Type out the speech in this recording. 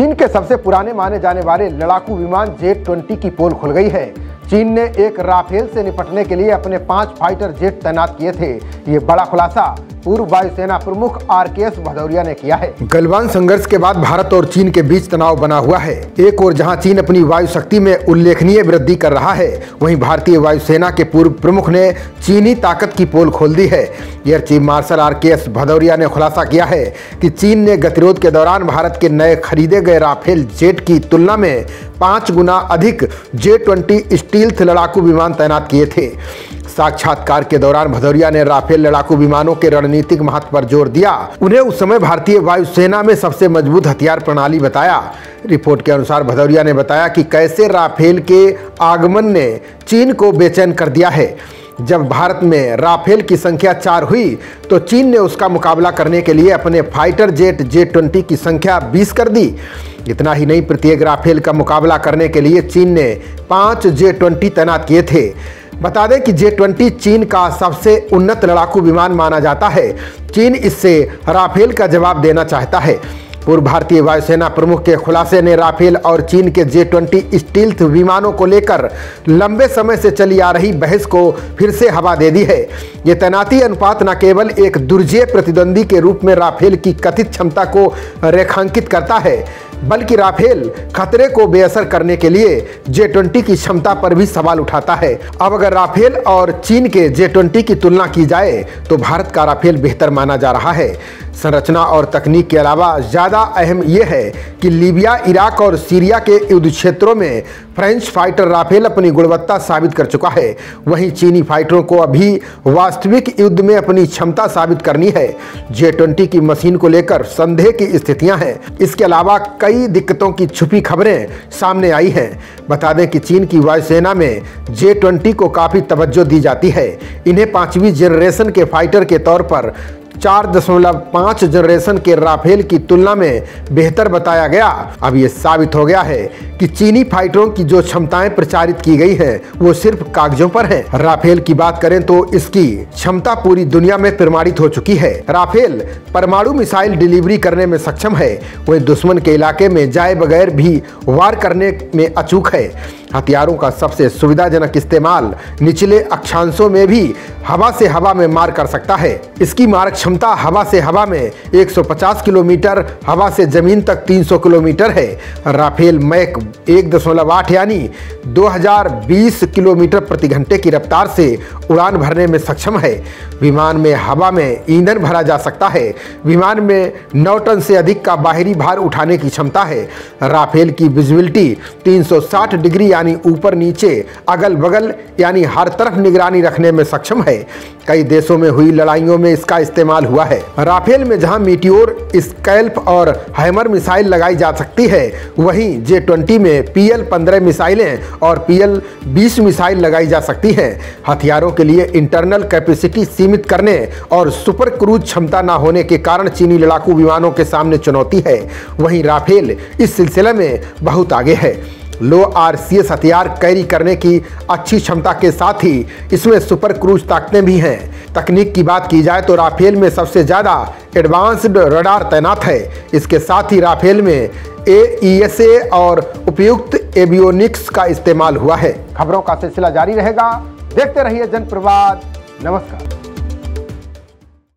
चीन के सबसे पुराने माने जाने वाले लड़ाकू विमान जेट-20 की पोल खुल गई है। चीन ने एक राफेल से निपटने के लिए अपने 5 फाइटर जेट तैनात किए थे। ये बड़ा खुलासा पूर्व वायुसेना प्रमुख RKS भदौरिया ने किया है। गलवान संघर्ष के बाद भारत और चीन के बीच तनाव बना हुआ है। एक ओर जहां चीन अपनी वायु शक्ति में उल्लेखनीय वृद्धि कर रहा है, वहीं भारतीय वायुसेना के पूर्व प्रमुख ने चीनी ताकत की पोल खोल दी है। Air chief marshal RKS Bhadauria ने खुलासा किया है कि चीन ने गतिरोध के दौरान भारत के नए खरीदे गए राफेल जेट की तुलना में 5 गुना अधिक जेट-20 स्टील्थ लड़ाकू विमान तैनात किए थे। साक्षात्कार के दौरान भदौरिया ने राफेल लड़ाकू विमानों के रणनीतिक महत्व पर जोर दिया। उन्हें उस समय भारतीय वायुसेना में सबसे मजबूत हथियार प्रणाली बताया। रिपोर्ट के अनुसार भदौरिया ने बताया कि कैसे राफेल के आगमन ने चीन को बेचैन कर दिया है। जब भारत में राफेल की संख्या 4 हुई तो चीन ने उसका मुकाबला करने के लिए अपने फाइटर जेट जेट-20 की संख्या 20 कर दी। इतना ही नहीं, प्रत्येक राफेल का मुकाबला करने के लिए चीन ने 5 जेट-20 तैनात किए थे। बता दें कि जेट-20 चीन का सबसे उन्नत लड़ाकू विमान माना जाता है। चीन इससे राफेल का जवाब देना चाहता है। पूर्व भारतीय वायुसेना प्रमुख के खुलासे ने राफेल और चीन के जेट-20 स्टील्थ विमानों को लेकर लंबे समय से चली आ रही बहस को फिर से हवा दे दी है। ये तैनाती अनुपात न केवल एक दुर्जेय प्रतिद्वंदी के रूप में राफेल की कथित क्षमता को रेखांकित करता है, बल्कि राफेल खतरे को बेअसर करने के लिए जेट-20 की क्षमता पर भी सवाल उठाता है। अब अगर राफेल और चीन के जेट-20 की तुलना की जाए तो भारत का राफेल बेहतर माना जा रहा है। संरचना और तकनीक के अलावा ज़्यादा अहम यह है कि लीबिया, इराक और सीरिया के युद्ध क्षेत्रों में फ्रेंच फाइटर राफेल अपनी गुणवत्ता साबित कर चुका है। वहीं चीनी फाइटरों को अभी वास्तविक युद्ध में अपनी क्षमता साबित करनी है। जेट-20 की मशीन को लेकर संदेह की स्थितियां हैं। इसके अलावा कई दिक्कतों की छुपी खबरें सामने आई हैं। बता दें कि चीन की वायुसेना में जेट-20 को काफ़ी तवज्जो दी जाती है। इन्हें 5वीं जनरेशन के फाइटर के तौर पर 4.5 जनरेशन के राफेल की तुलना में बेहतर बताया गया। अब ये साबित हो गया है कि चीनी फाइटरों की जो क्षमताएं प्रचारित की गई हैं वो सिर्फ कागजों पर हैं। राफेल की बात करें तो इसकी क्षमता पूरी दुनिया में प्रमाणित हो चुकी है। राफेल परमाणु मिसाइल डिलीवरी करने में सक्षम है। वह दुश्मन के इलाके में जाए बगैर भी वार करने में अचूक है। हथियारों का सबसे सुविधाजनक इस्तेमाल निचले अक्षांशों में भी हवा से हवा में मार कर सकता है। इसकी मारक क्षमता हवा से हवा में 150 किलोमीटर, हवा से जमीन तक 300 किलोमीटर है। राफेल मैक 1.8 यानी 2020 किलोमीटर प्रति घंटे की रफ्तार से उड़ान भरने में सक्षम है। विमान में हवा में ईंधन भरा जा सकता है। विमान में 9 टन से अधिक का बाहरी भार उठाने की क्षमता है। राफेल की विजिबिलिटी 360 डिग्री यानी ऊपर नीचे, अगल बगल यानी हर तरफ निगरानी रखने में सक्षम है। कई देशों में हुई लड़ाइयों में इसका इस्तेमाल हुआ है। राफेल में जहां मीटियोर, स्कैल्प और हैमर मिसाइल लगाई जा सकती है, वहीं जेट-20 में PL-15 मिसाइलें और PL-20 मिसाइल लगाई जा सकती हैं। हथियारों के लिए इंटरनल कैपेसिटी सीमित करने और सुपर क्रूज क्षमता न होने के कारण चीनी लड़ाकू विमानों के सामने चुनौती है। वहीं राफेल इस सिलसिले में बहुत आगे है। लो RCS हथियार कैरी करने की अच्छी क्षमता के साथ ही इसमें सुपर क्रूज ताकतें भी हैं। तकनीक की बात की जाए तो राफेल में सबसे ज़्यादा एडवांस्ड रडार तैनात है। इसके साथ ही राफेल में AESA और उपयुक्त एवियोनिक्स का इस्तेमाल हुआ है। खबरों का सिलसिला जारी रहेगा। देखते रहिए जनप्रवाद। नमस्कार।